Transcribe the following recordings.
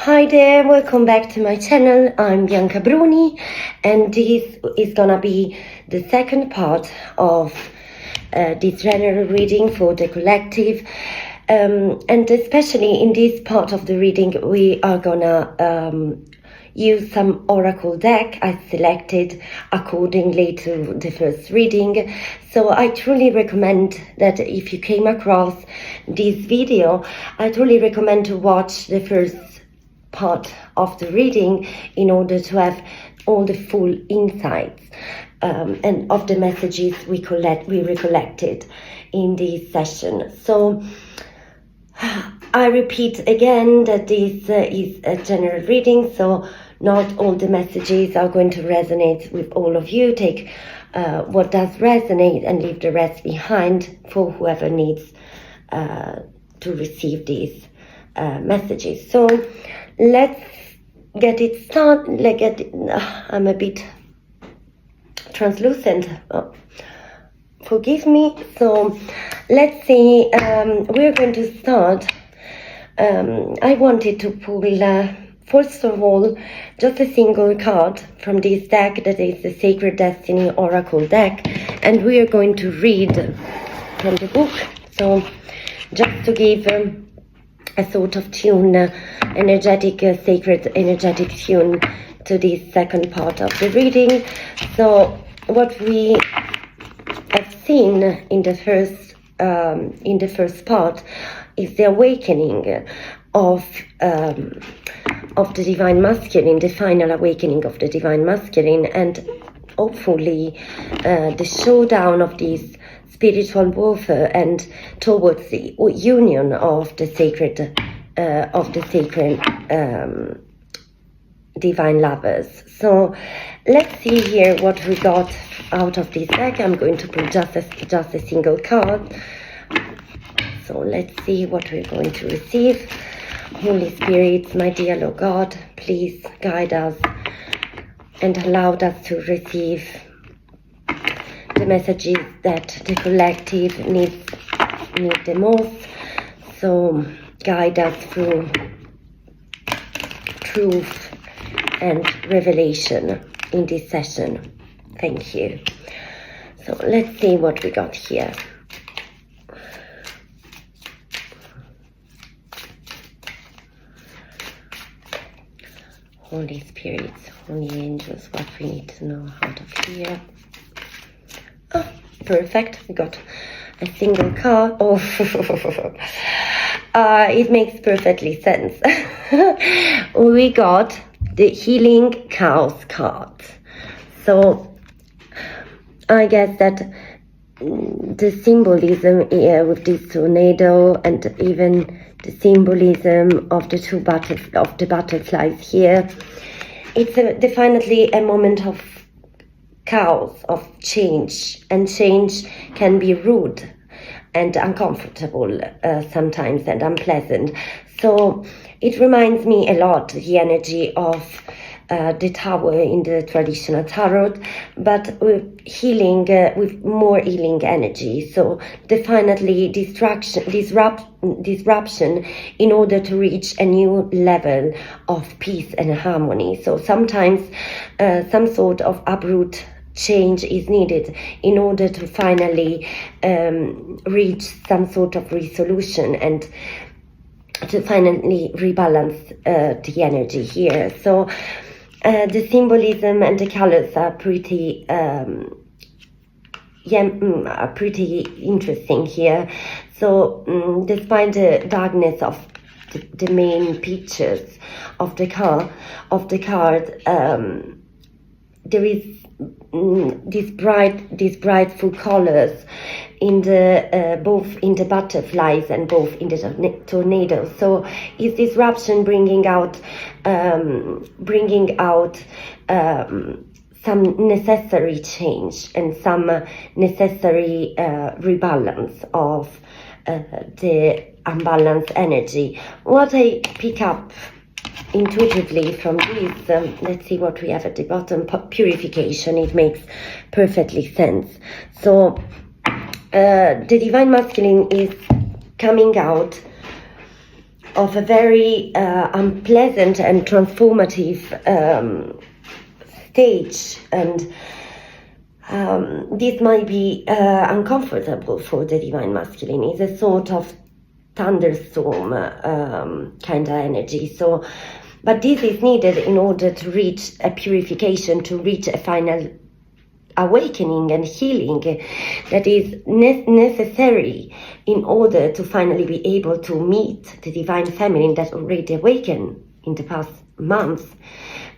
Hi there, welcome back to my channel. I'm Bianca Bruni, and this is gonna be the second part of this general reading for the collective. And especially in this part of the reading, we are gonna use some oracle deck I selected accordingly to the first reading. So I truly recommend that if you came across this video, I truly recommend to watch the first part of the reading in order to have all the full insights and of the messages we recollected in this session. So I repeat again that this is a general reading, so not all the messages are going to resonate with all of you. Take what does resonate and leave the rest behind for whoever needs to receive these messages. So let's get it started. I'm a bit translucent. Forgive me. So let's see. We're going to start. I wanted to pull, first of all, just a single card from this deck that is the Sacred Destiny Oracle deck, and we are going to read from the book. So just to give a sort of tune, sacred energetic tune to this second part of the reading. So what we have seen in the first part is the awakening of the divine masculine, the final awakening of the divine masculine, and hopefully the showdown of this spiritual warfare and towards the union of the sacred divine lovers. So let's see here what we got out of this deck. I'm going to pull just a single card. So let's see what we're going to receive. Holy Spirit, my dear Lord God, please guide us and allow us to receive the messages that the collective need the most. So guide us through truth and revelation in this session. Thank you. So let's see what we got here. Holy Spirits, Holy Angels, what we need to know out of here. Oh, perfect. We got a single card. Oh, it makes perfectly sense. We got the Healing Chaos card. So I guess that the symbolism here with this tornado and even the symbolism of the the butterflies here, it's definitely a moment of chaos, of change, and change can be rude and uncomfortable sometimes, and unpleasant. So it reminds me a lot the energy of the tower in the traditional tarot, but with healing, with more healing energy. So definitely disruption in order to reach a new level of peace and harmony. So sometimes some sort of uproot change is needed in order to finally reach some sort of resolution and to finally rebalance the energy here. So the symbolism and the colors are pretty interesting here. So despite the darkness of the main pictures of the card, there is these bright full colors in the both in the butterflies and both in the tornado. So is disruption bringing out some necessary change and some necessary rebalance of the unbalanced energy. What I pick up intuitively from this, let's see what we have at the bottom. Purification. It makes perfectly sense. So the divine masculine is coming out of a very unpleasant and transformative stage, and this might be uncomfortable for the divine masculine. It's a sort of thunderstorm kind of energy. So, but this is needed in order to reach a purification, to reach a final awakening and healing that is necessary in order to finally be able to meet the divine feminine that already awakened in the past months,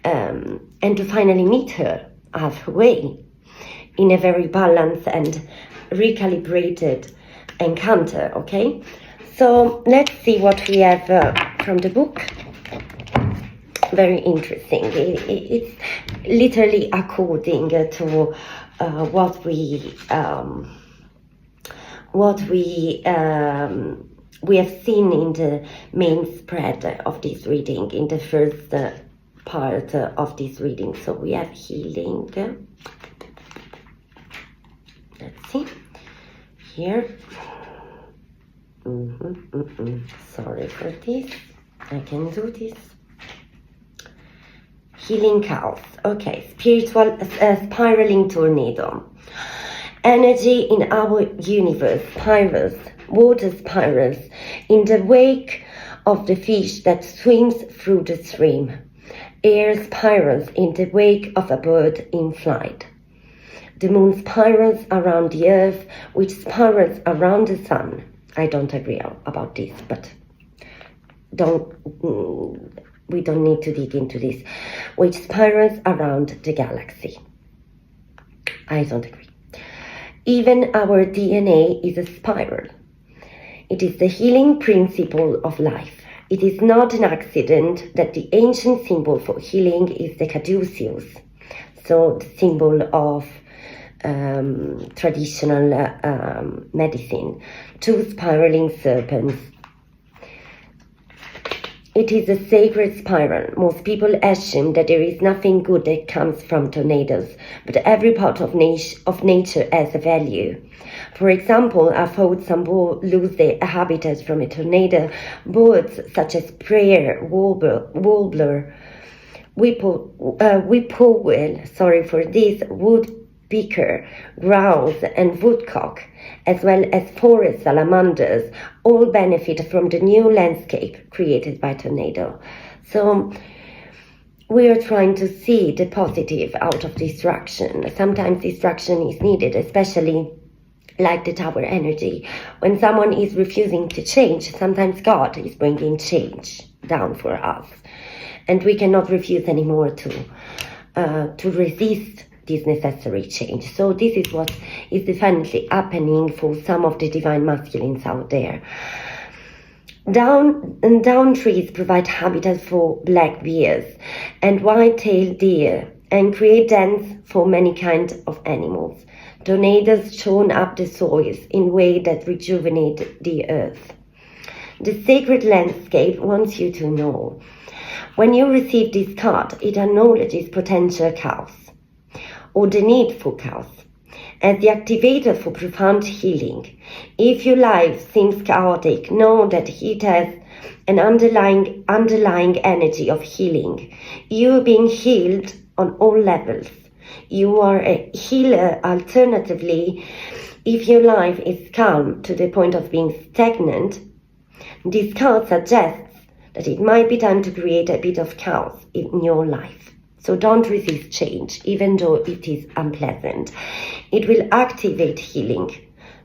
and to finally meet her halfway in a very balanced and recalibrated encounter. Okay, so let's see what we have from the book. Very interesting. It's literally according to what we have seen in the main spread of this reading, in the first part of this reading. So we have healing. Let's see here. Sorry for this. I can do this. Healing chaos. Okay, spiritual spiraling tornado. Energy in our universe spirals, water spirals in the wake of the fish that swims through the stream. Air spirals in the wake of a bird in flight. The moon spirals around the earth, which spirals around the sun. I don't agree about this, but we don't need to dig into this. Which spirals around the galaxy. I don't agree. Even our DNA is a spiral. It is the healing principle of life. It is not an accident that the ancient symbol for healing is the caduceus, so the symbol of traditional medicine, two spiraling serpents. It is a sacred spiral. Most people assume that there is nothing good that comes from tornadoes, but every part of nature has a value. For example, I've heard some birds lose their habitat from a tornado. Birds such as prayer, warbler, whippoorwill, woodpecker, grouse, and woodcock, as well as forest salamanders, all benefit from the new landscape created by tornado. So we are trying to see the positive out of destruction. Sometimes destruction is needed, especially like the tower energy. When someone is refusing to change, sometimes God is bringing change down for us. And we cannot refuse anymore to resist this necessary change. So this is what is definitely happening for some of the divine masculines out there. Down trees provide habitat for black bears and white-tailed deer and create dens for many kinds of animals. Tornadoes churn up the soils in ways that rejuvenate the earth. The sacred landscape wants you to know. When you receive this card, it acknowledges potential chaos, or the need for chaos, as the activator for profound healing. If your life seems chaotic, know that it has an underlying energy of healing. You are being healed on all levels. You are a healer. Alternatively, if your life is calm to the point of being stagnant, this card suggests that it might be time to create a bit of chaos in your life. So don't resist change, even though it is unpleasant. It will activate healing.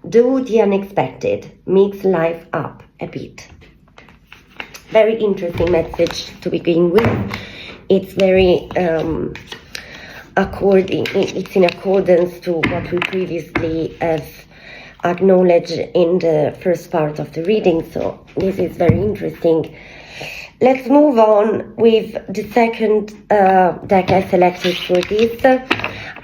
Do the unexpected. Mix life up a bit. Very interesting message to begin with. It's very it's in accordance to what we previously have acknowledged in the first part of the reading. So this is very interesting. Let's move on with the second deck I selected for this.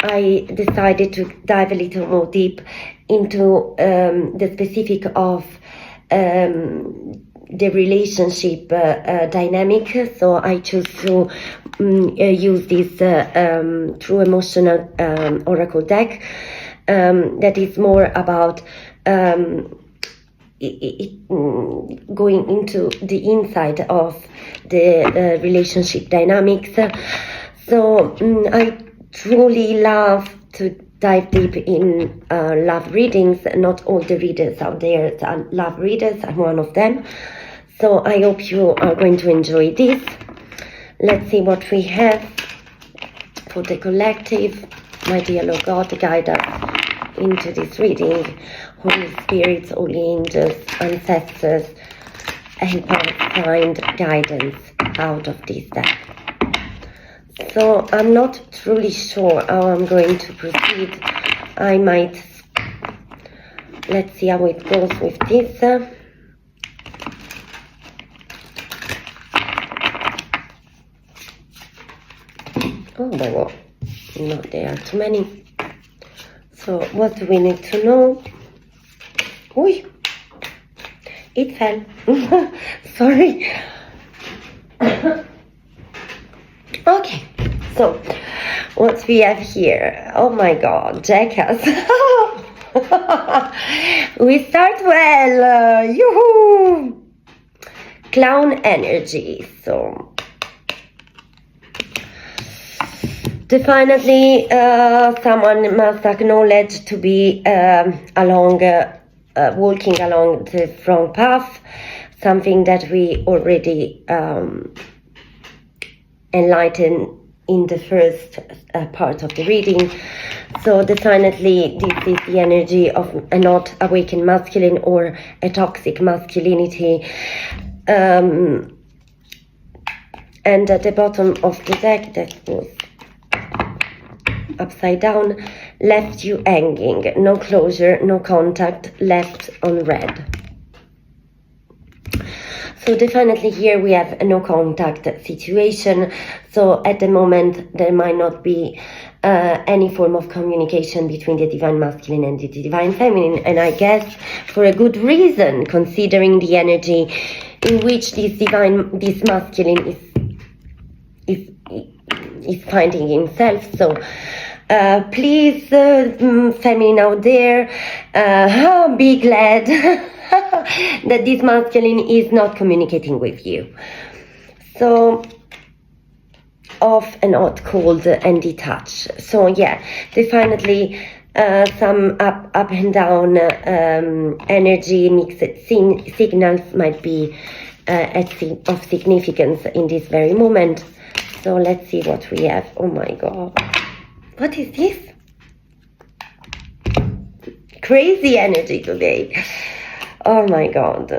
I decided to dive a little more deep into the specific of the relationship dynamic. So I chose to use this true emotional oracle deck that is more about going into the inside of the relationship dynamics. So I truly love to dive deep in love readings. Not all the readers out there are love readers. I'm one of them. So I hope you are going to enjoy this. Let's see what we have for the collective. My dear Lord God, guide us into this reading. Holy Spirits, Holy Angels, Ancestors, help us find guidance out of this deck. So I'm not truly sure how I'm going to proceed. I might, let's see how it goes with this. Oh my God, no, there are too many. So what do we need to know? Oi, it fell. Sorry. Okay, so what we have here? Oh my God, Jackass. We start well. Yoo-hoo! Clown energy. So definitely someone must acknowledge to be walking along the wrong path, something that we already enlightened in the first part of the reading. So definitely this is the energy of a not awakened masculine or a toxic masculinity. And at the bottom of the deck, that was upside down, left you hanging, no closure, no contact, left on red. So definitely here we have a no contact situation. So at the moment there might not be any form of communication between the divine masculine and the divine feminine, and I guess for a good reason, considering the energy in which this masculine is finding himself. So please, feminine out there, be glad that this masculine is not communicating with you. So off and out, cold and detached. So yeah, definitely some up and down energy mixed signals might be of significance in this very moment. So let's see what we have. Oh my God, what is this? Crazy energy today. Oh my God.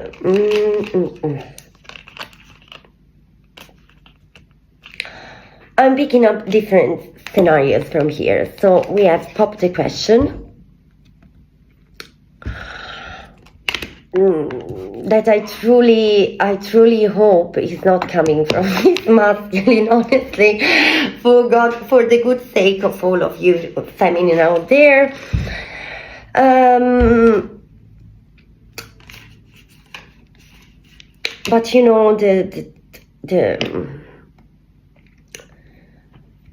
I'm picking up different scenarios from here. So we have popped the question that I truly hope is not coming from his masculine, honestly, for God, for the good sake of all of you feminine out there. But you know,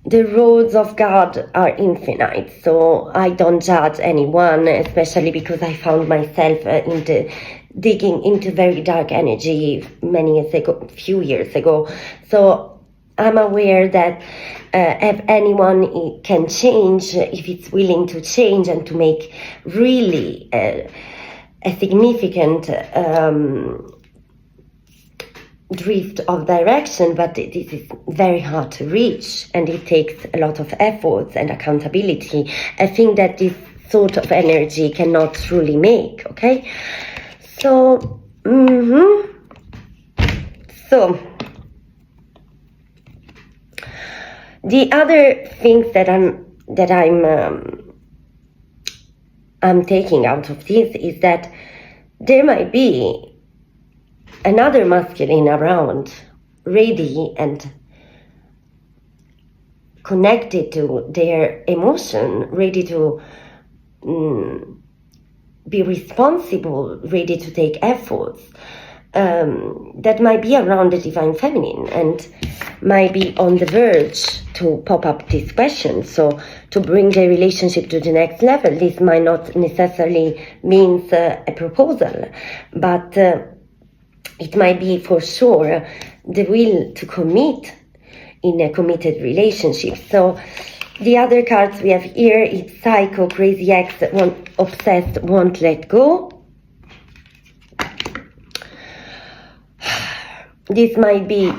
the roads of God are infinite, so I don't judge anyone, especially because I found myself digging into very dark energy few years ago. So I'm aware that if anyone can change, if it's willing to change and to make really a significant drift of direction, but this is very hard to reach and it takes a lot of efforts and accountability. I think that this sort of energy cannot truly make, okay? So, so the other things that I'm taking out of this is that there might be another masculine around, ready and connected to their emotion, ready to be responsible, ready to take efforts, that might be around the divine feminine and might be on the verge to pop up this question. So to bring the relationship to the next level, this might not necessarily mean a proposal, but it might be for sure the will to commit in a committed relationship. So the other cards we have here is Psycho, Crazy Ex, Obsessed, Won't Let Go. This might be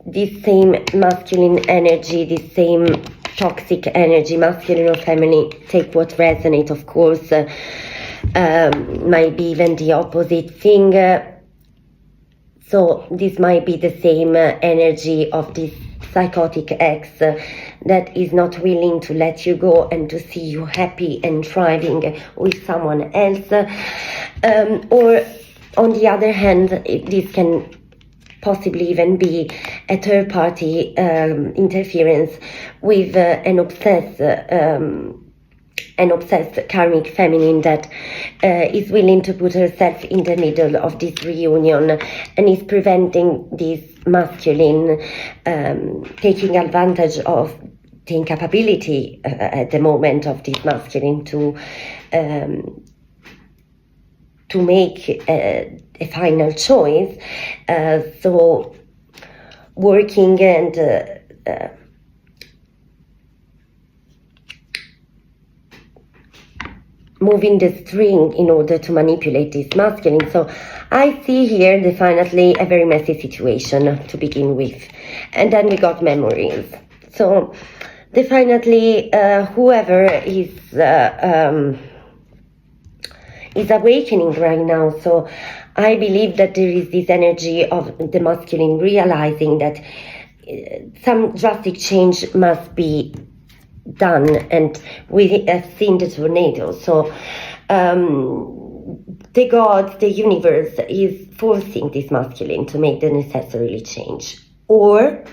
this same masculine energy, this same toxic energy, masculine or feminine, take what resonates, of course. Might be even the opposite thing. So this might be the same energy of this psychotic ex that is not willing to let you go and to see you happy and thriving with someone else. Or on the other hand, this can possibly even be a third-party interference with an obsessed karmic feminine that is willing to put herself in the middle of this reunion and is preventing this masculine taking advantage of the incapability at the moment of this masculine to make a final choice. So working and moving the string in order to manipulate this masculine. So I see here definitely a very messy situation to begin with. And then we got memories. So definitely whoever is awakening right now. So I believe that there is this energy of the masculine realizing that some drastic change must be done, and we have seen the tornado. So the God, the universe is forcing this masculine to make the necessary change, nor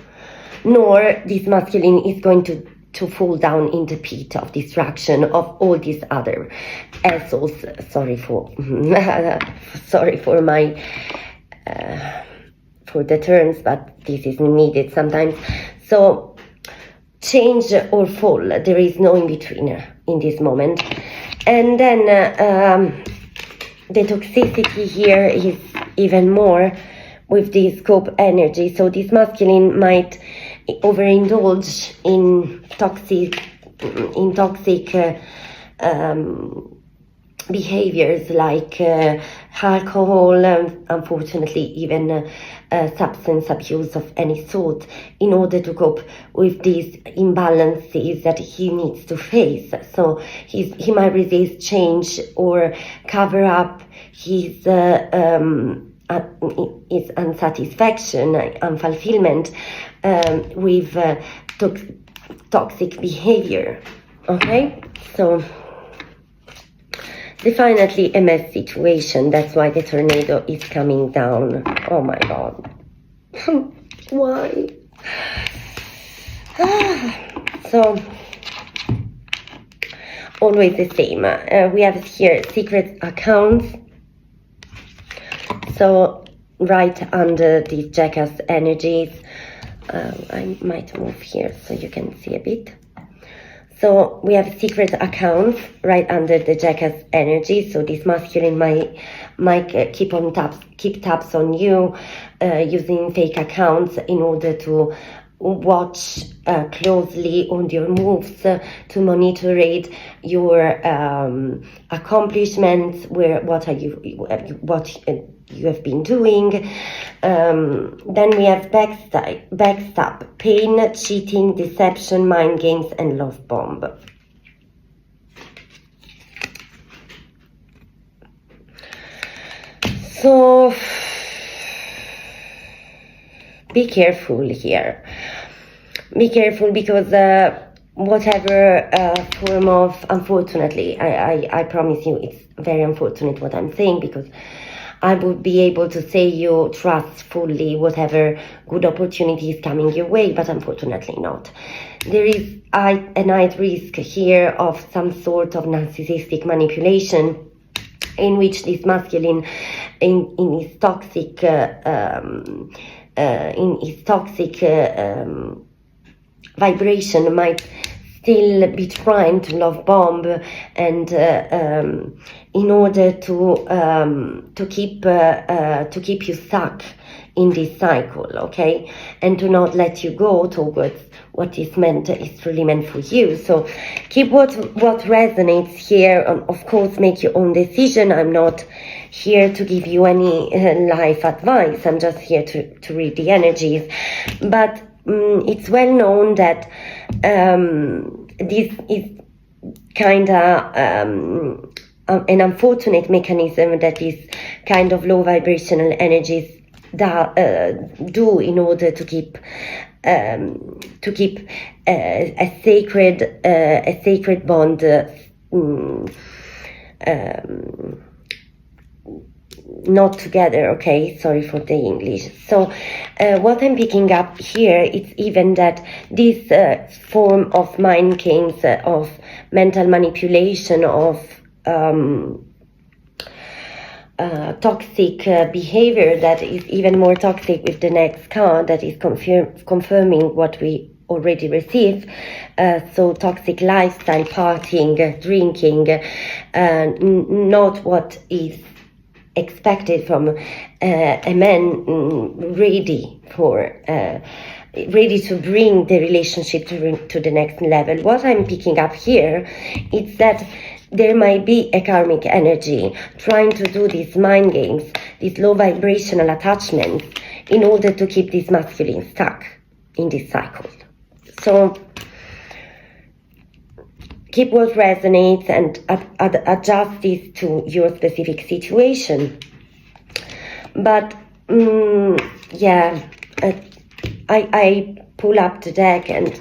this masculine is going to fall down in the pit of destruction of all these other assholes. Sorry for my for the terms, but this is needed sometimes. So change or fall, there is no in between in this moment. And then the toxicity here is even more with this scope energy. So this masculine might overindulge in toxic behaviors like alcohol, and unfortunately even substance abuse of any sort, in order to cope with these imbalances that he needs to face. So he might resist change or cover up his unsatisfaction, unfulfillment with toxic behavior. Okay, so definitely a mess situation. That's why the tornado is coming down. Oh my God. Why? So always the same. We have here secret accounts. So right under these jackass energies, I might move here so you can see a bit. So we have secret accounts right under the jackass energy. So this masculine might keep tabs on you using fake accounts in order to watch closely on your moves, to monitor your accomplishments, what you have been doing. Then we have backstab, pain, cheating, deception, mind games, and love bomb. So be careful here. Be careful because whatever form of, unfortunately, I promise you it's very unfortunate what I'm saying, because I would be able to say you trust fully whatever good opportunity is coming your way, but unfortunately not. There is a night risk here of some sort of narcissistic manipulation in which this masculine in his toxic vibration might still be trying to love bomb, and in order to keep you stuck in this cycle, okay, and to not let you go towards what is truly meant for you. So keep what resonates here. Of course, make your own decision. I'm not here to give you any life advice. I'm just here to read the energies. But it's well known that this is kind of an unfortunate mechanism that is kind of low vibrational energies do in order to keep a sacred bond not together, okay? Sorry for the English. So what I'm picking up here is even that this form of mind games, of mental manipulation, of toxic behavior that is even more toxic with the next card that is confirming what we already received. So toxic lifestyle, partying, drinking, not what is expected from a man ready to bring the relationship to the next level. What I'm picking up here is that there might be a karmic energy trying to do these mind games, these low vibrational attachments, in order to keep this masculine stuck in this cycle. So keep what resonates and adjust this to your specific situation. But I pull up the deck, and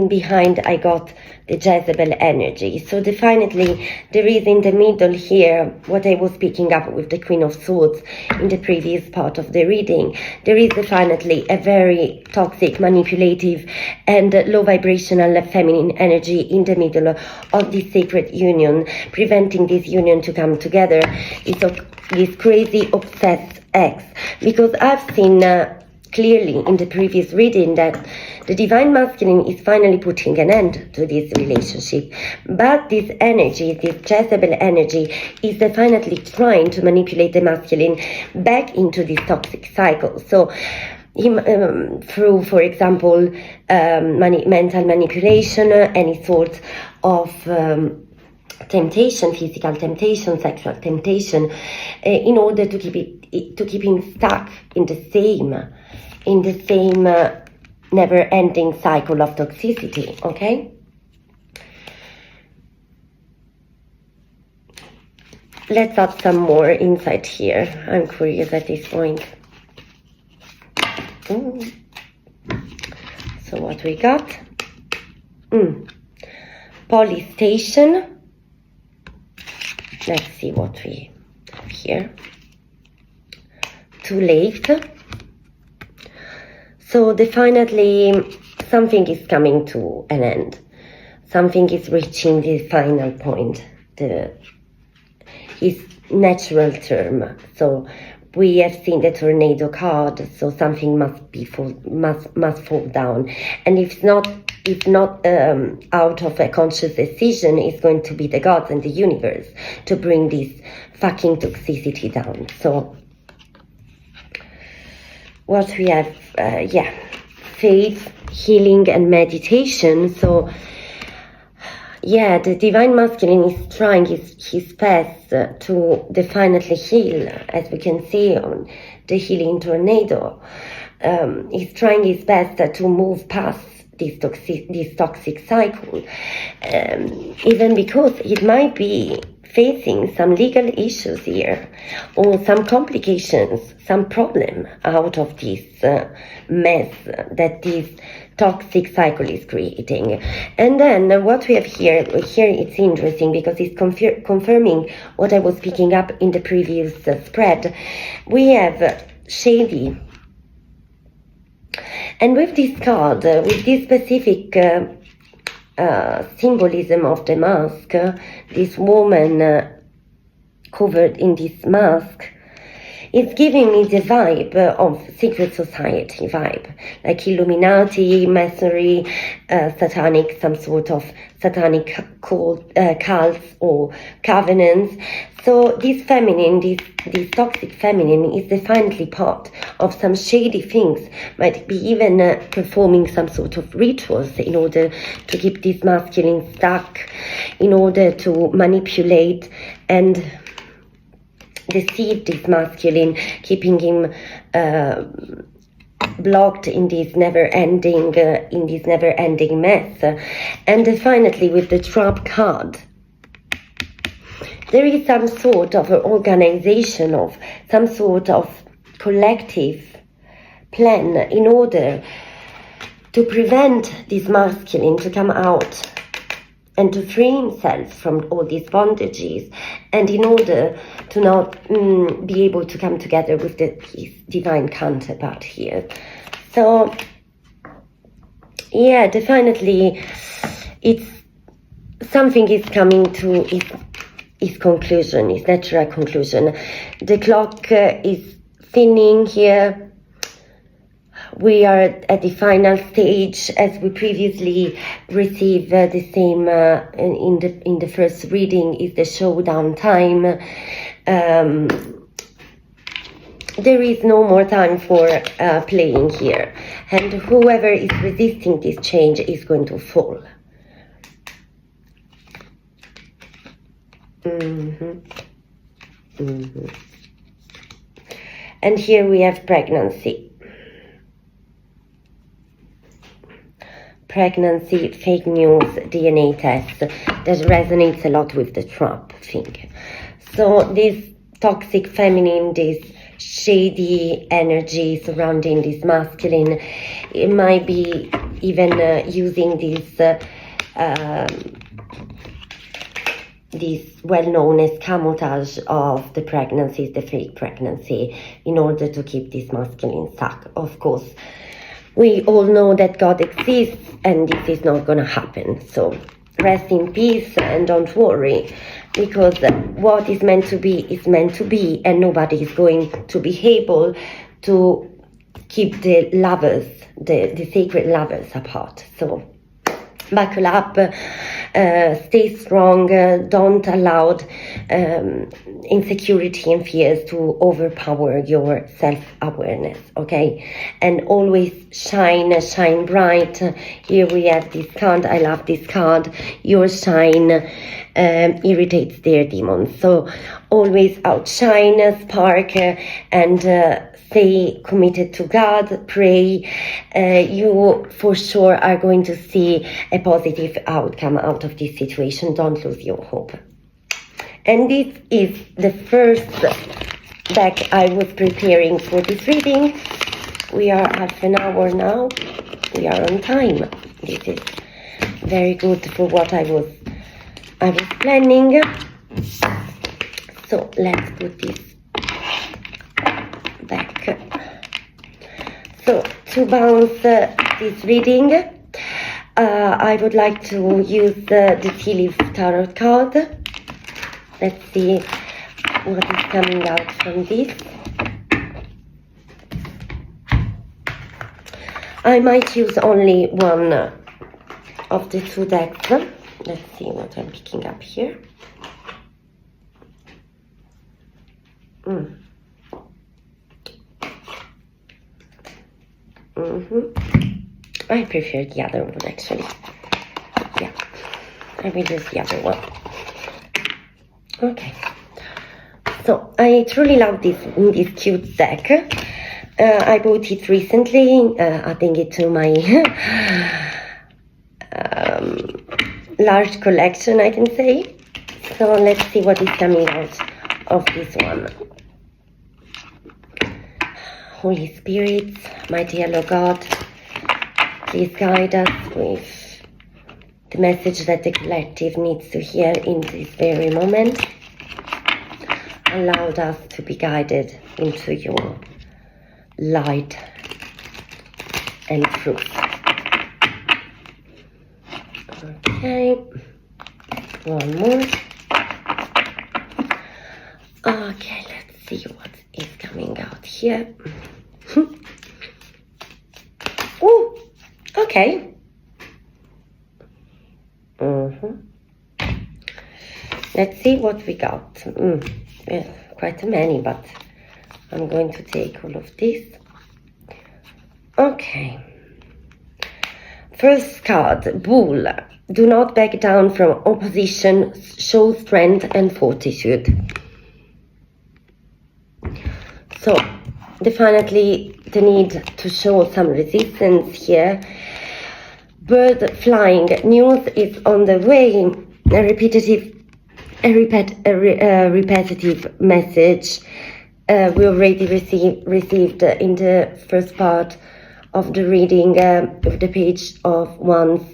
behind I got the Jezebel energy. So definitely there is in the middle here what I was picking up with the Queen of Swords in the previous part of the reading. There is definitely a very toxic, manipulative and low vibrational feminine energy in the middle of this sacred union, preventing this union to come together. It's this crazy obsessed ex, because I've seen clearly in the previous reading that the divine masculine is finally putting an end to this relationship, but this energy, this Jezebel energy, is definitely trying to manipulate the masculine back into this toxic cycle. So through, for example, mental manipulation, any sort of temptation, physical temptation, sexual temptation, in order to keep him stuck in the same never-ending cycle of toxicity. Okay. Let's add some more insight here. I'm curious at this point. So what we got? Police station. Let's see what we have here. Too late. So definitely something is coming to an end. Something is reaching the final point, his natural term. So we have seen the tornado card, so something must fall down. And if not out of a conscious decision, it's going to be the gods and the universe to bring this fucking toxicity down. So what we have, faith, healing, and meditation. So yeah, the divine masculine is trying his best to definitely heal, as we can see on the healing tornado. He's trying his best to move past this toxic cycle, even because it might be facing some legal issues here, or some complications, some problem out of this mess that this toxic cycle is creating. And then what we have here it's interesting because it's confirming what I was picking up in the previous spread. We have shady. And with this card, with this specific symbolism of the mask, this woman covered in this mask, it's giving me the vibe of secret society vibe, like Illuminati, Masonry, satanic, some sort of satanic cults or covenants. So this feminine, this toxic feminine is definitely part of some shady things, might be even performing some sort of rituals in order to keep this masculine stuck, in order to manipulate and deceive this masculine, keeping him blocked in this never-ending mess. And definitely with the trap card, there is some sort of an organization, of some sort of collective plan in order to prevent this masculine to come out and to free himself from all these bondages, and in order to not be able to come together with his divine counterpart here. So, yeah, definitely, it's something is coming to its conclusion, its natural conclusion. The clock is thinning here. We are at the final stage, as we previously received the same in the first reading, is the showdown time. There is no more time for playing here, and whoever is resisting this change is going to fall. And here we have pregnancy. Pregnancy, fake news, DNA test, that resonates a lot with the Trump thing. So this toxic feminine, this shady energy surrounding this masculine, it might be even using this well-known as camouflage of the pregnancies, the fake pregnancy, in order to keep this masculine stuck. Of course, we all know that God exists, and this is not going to happen. So rest in peace and don't worry, because what is meant to be is meant to be, and nobody is going to be able to keep the lovers, the sacred lovers apart. So buckle up, stay strong, don't allow insecurity and fears to overpower your self-awareness, okay? And always shine bright. Here we have this card. I love this card. Your shine irritates their demons. So always outshine, spark, and stay committed to God, pray. You for sure are going to see a positive outcome out of this situation. Don't lose your hope. And this is the first deck I was preparing for this reading. We are half an hour now. We are on time. This is very good for what I was planning. So let's put this back. So to bounce this reading, I would like to use the Tea Leaf Tarot card. Let's see what is coming out from this. I might use only one of the two decks. Let's see what I'm picking up here. I prefer the other one, actually. Yeah, I will use the other one. Okay, so I truly love this cute deck. I bought it recently, adding it to my large collection, I can say. So let's see what is coming out of this one. Holy Spirits, mighty yellow God, please guide us with the message that the collective needs to hear in this very moment. Allow us to be guided into your light and truth. Okay, one more. see what is coming out here. Oh, okay. Let's see what we got. Yeah, quite many, but I'm going to take all of this. Okay. First card, Bull. Do not back down from opposition. Show strength and fortitude. So, definitely the need to show some resistance here. Bird flying. News is on the way. A repetitive message. We already received in the first part of the reading with the page of Wands.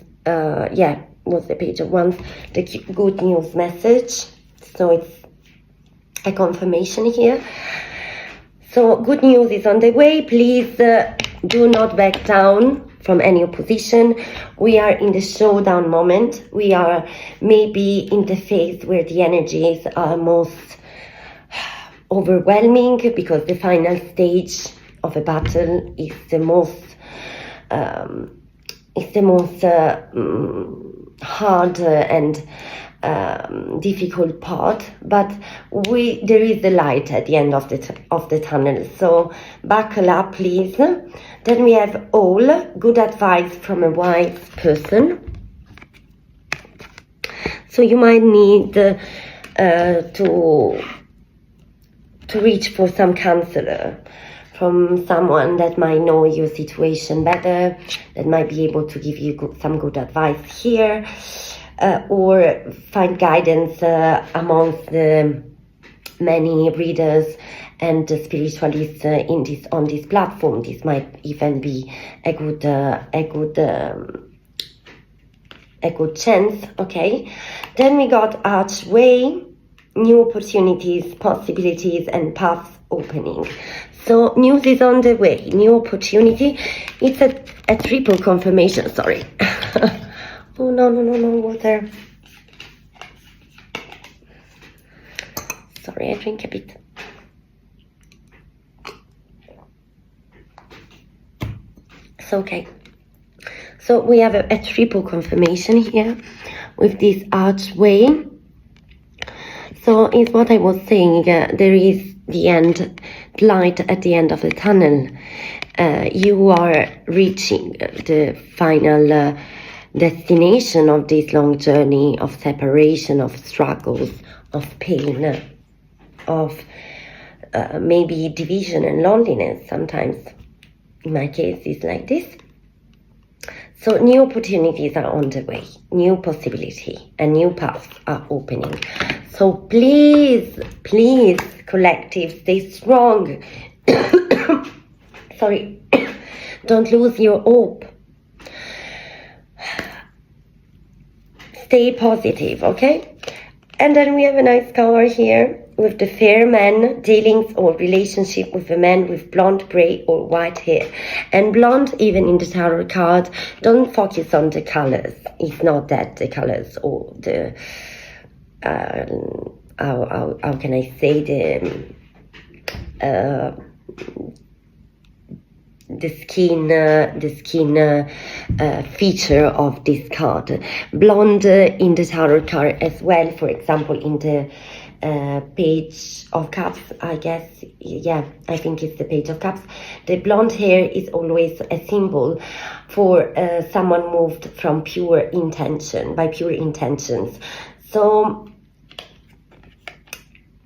Was the page of Wands, the good news message. So it's a confirmation here. So good news is on the way. Please do not back down from any opposition. We are in the showdown moment. We are maybe in the phase where the energies are most overwhelming, because the final stage of a battle is the most hard and difficult part, but there is the light at the end of the tunnel. So buckle up, please. Then we have all good advice from a wise person. So you might need to reach for some counselor, from someone that might know your situation better, that might be able to give you some good advice here, or find guidance amongst the many readers and spiritualists on this platform. This might even be a good chance. Okay, then we got Archway, new opportunities, possibilities, and paths opening. So news is on the way, new opportunity. It's a triple confirmation. Sorry. Oh no, water. Sorry, I drink a bit. So okay. So we have a triple confirmation here with this Archway. So it's what I was saying, there is the end, light at the end of the tunnel. You are reaching the final destination of this long journey of separation, of struggles, of pain, of maybe division and loneliness. Sometimes, in my case, it's like this. So new opportunities are on the way, new possibility and new paths are opening. So please, collective, stay strong. Sorry, don't lose your hope. Stay positive, okay? And then we have a nice cover here with the fair man, dealings or relationship with a man with blonde, grey or white hair. And blonde, even in the tarot card, don't focus on the colors. It's not that the colors or the how can I say, the skin feature of this card. Blonde in the tarot card as well, for example in the Page of Cups, I guess. Yeah, I think it's the Page of Cups. The blonde hair is always a symbol for someone moved from pure intention, by pure intentions. So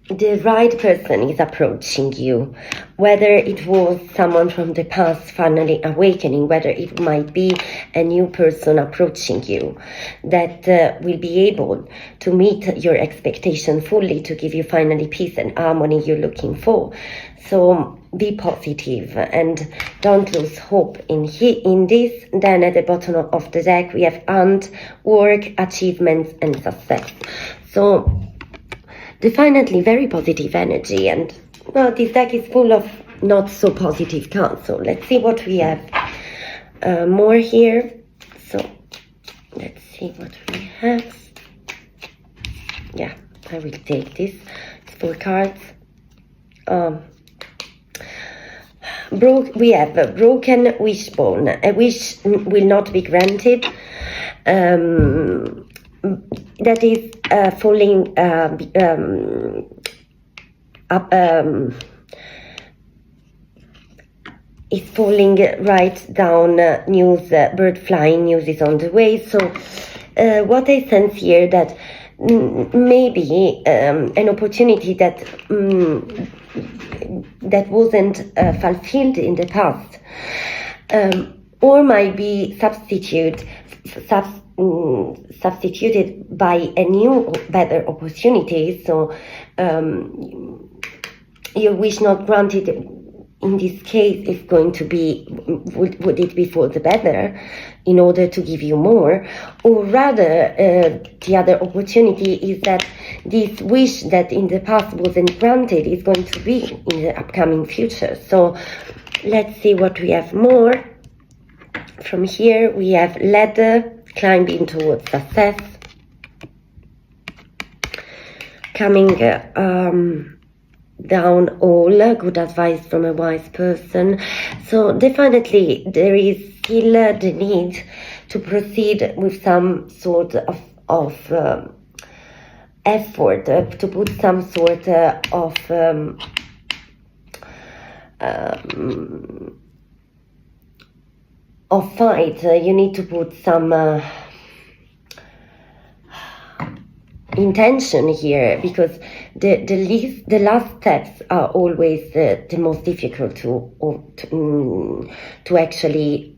the right person is approaching you, whether it was someone from the past finally awakening, whether it might be a new person approaching you that will be able to meet your expectation fully, to give you finally peace and harmony you're looking for. So be positive and don't lose hope in this. Then at the bottom of the deck we have and work, achievements and success. So definitely very positive energy, and well, this deck is full of not so positive cards. So let's see what we have more here. So let's see what we have. Yeah, I will take this. It's 4 cards. we have a broken wishbone. A wish will not be granted. That is falling up. Is falling right down. News, bird flying news is on the way. So what I sense here that maybe an opportunity that that wasn't fulfilled in the past, or might be substituted by a new better opportunity. So your wish not granted in this case is going to be, would it be for the better in order to give you more, or rather the other opportunity is that this wish that in the past wasn't granted is going to be in the upcoming future. So let's see what we have more. From here we have ladder, climbing towards success, coming down all, good advice from a wise person. So definitely there is still the need to proceed with some sort of effort, to put some sort of fight. You need to put some intention here, because the last steps are always the most difficult to actually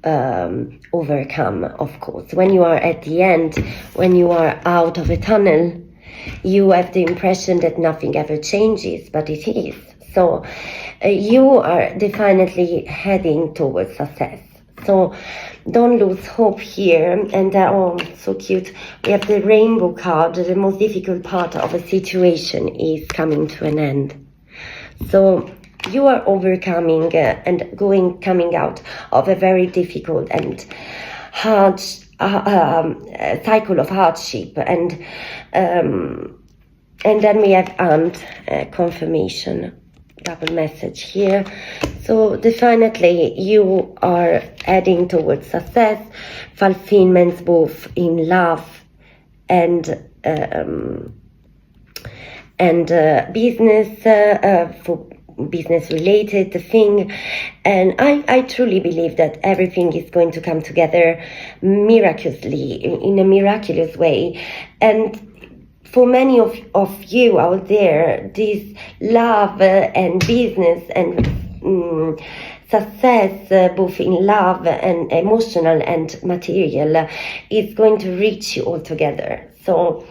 overcome. Of course, when you are at the end, when you are out of a tunnel, you have the impression that nothing ever changes, but it is. So you are definitely heading towards success. So don't lose hope here. And oh, so cute. We have the rainbow card. The most difficult part of a situation is coming to an end. So you are overcoming and coming out of a very difficult and hard cycle of hardship. And then we have confirmation. Double message here. So definitely you are heading towards success, fulfillment both in love and business, for business related thing. And I truly believe that everything is going to come together miraculously, in a miraculous way. And for many of you out there, this love and business and success, both in love and emotional and material, is going to reach you all together. So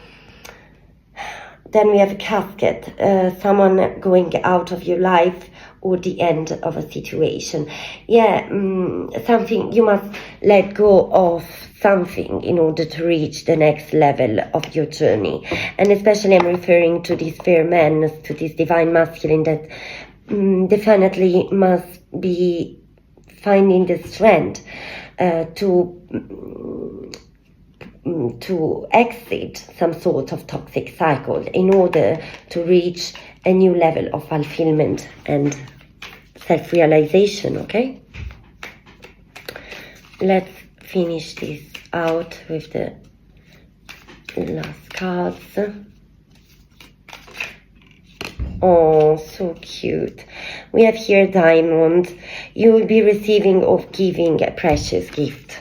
then we have a casket, someone going out of your life, or the end of a situation. Yeah, something, you must let go of something in order to reach the next level of your journey. And especially I'm referring to this fair man, to this divine masculine that definitely must be finding the strength to exit some sort of toxic cycle in order to reach a new level of fulfillment and self-realization. Okay, let's finish this out with the last cards. Oh, so cute. We have here diamond. You will be receiving or giving a precious gift.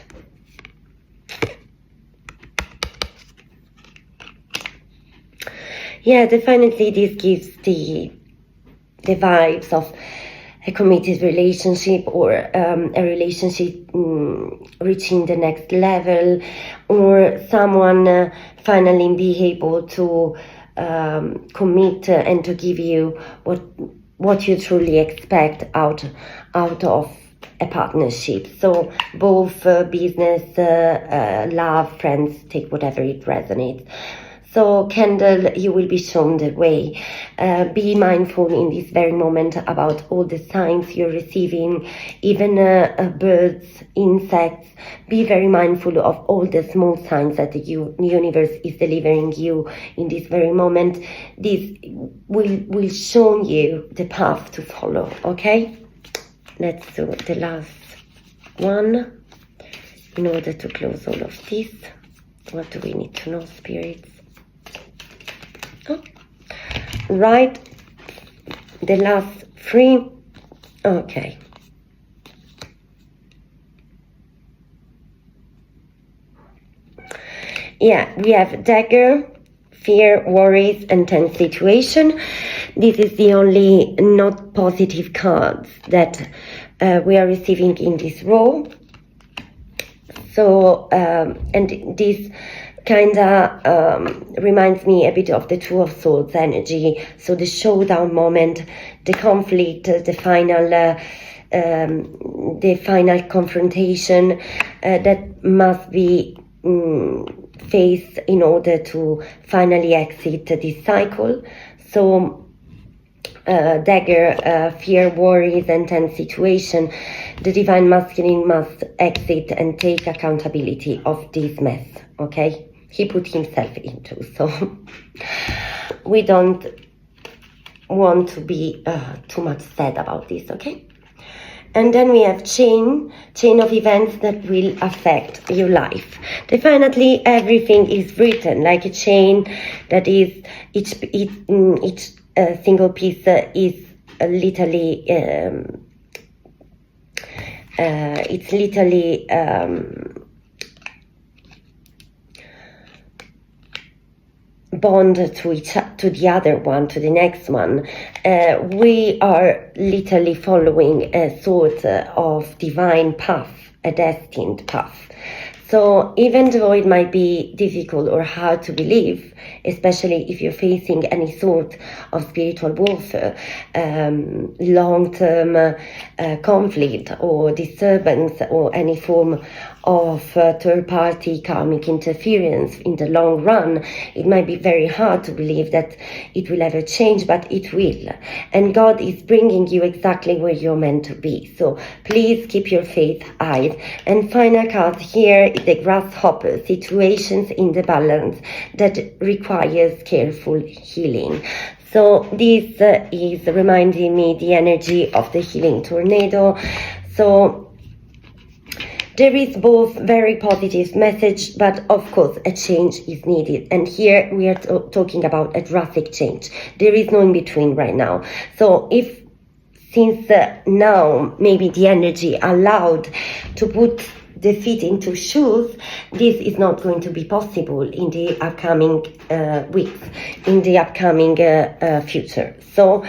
Yeah, definitely this gives the vibes of a committed relationship, or a relationship reaching the next level, or someone finally be able to commit and to give you what you truly expect out of a partnership. So both business, love, friends, take whatever it resonates. So candle, you will be shown the way. Be mindful in this very moment about all the signs you're receiving, even birds, insects. Be very mindful of all the small signs that the universe is delivering you in this very moment. This will show you the path to follow, okay? Let's do the last one in order to close all of this. What do we need to know, spirits? Oh. Right, the last three. Okay. Yeah, we have dagger, fear, worries, and tense situation. This is the only not positive cards that we are receiving in this row. So, and this kind of reminds me a bit of the Two of Swords energy. So the showdown moment, the conflict, the final confrontation that must be faced in order to finally exit this cycle. So dagger, fear, worries, and tense situation. The divine masculine must exit and take accountability of this mess, okay? He put himself into, so we don't want to be too much sad about this, okay? And then we have chain of events that will affect your life. Definitely everything is written like a chain that is, each single piece is literally, it's literally bond to the other one, to the next one. We are literally following a sort of divine path, a destined path. So even though it might be difficult or hard to believe, especially if you're facing any sort of spiritual warfare, long-term conflict or disturbance, or any form of third-party karmic interference in the long run, it might be very hard to believe that it will ever change, but it will. And God is bringing you exactly where you're meant to be. So please keep your faith high. And final card here, the grasshopper, situations in the balance that requires careful healing. So this is reminding me the energy of the healing tornado. So there is both very positive message, but of course a change is needed. And here we are talking about a drastic change. There is no in between right now. So if since now maybe the energy allowed to put the feet into shoes, this is not going to be possible in the upcoming weeks, in the upcoming future. So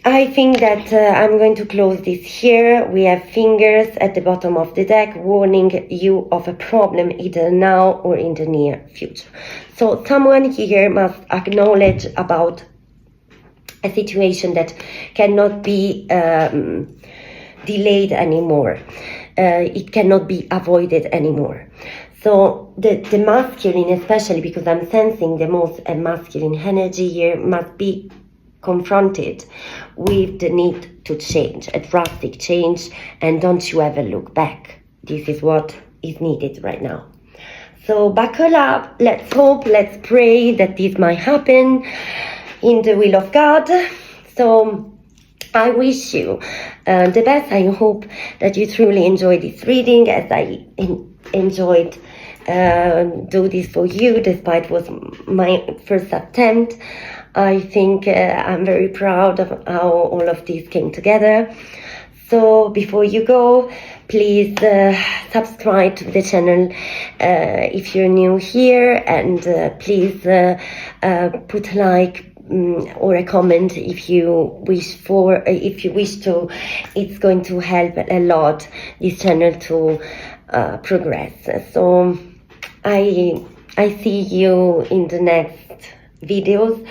I think that I'm going to close this here. We have fingers at the bottom of the deck warning you of a problem either now or in the near future. So someone here must acknowledge about a situation that cannot be delayed anymore. It cannot be avoided anymore. So the masculine, especially because I'm sensing the most masculine energy here, must be confronted with the need to change, a drastic change, and don't you ever look back. This is what is needed right now. So buckle up, let's hope, let's pray that this might happen in the will of God. So I wish you the best. I hope that you truly enjoyed this reading as I enjoyed do this for you, despite it was my first attempt. I think I'm very proud of how all of this came together. So before you go, please subscribe to the channel if you're new here, and please put a like or a comment if you wish to. It's going to help a lot this channel to progress. So I see you in the next videos,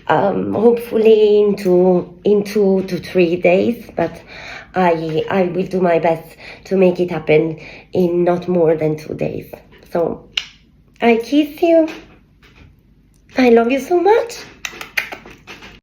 hopefully in 2 to 3 days, but I will do my best to make it happen in not more than 2 days. So I kiss you. I love you so much.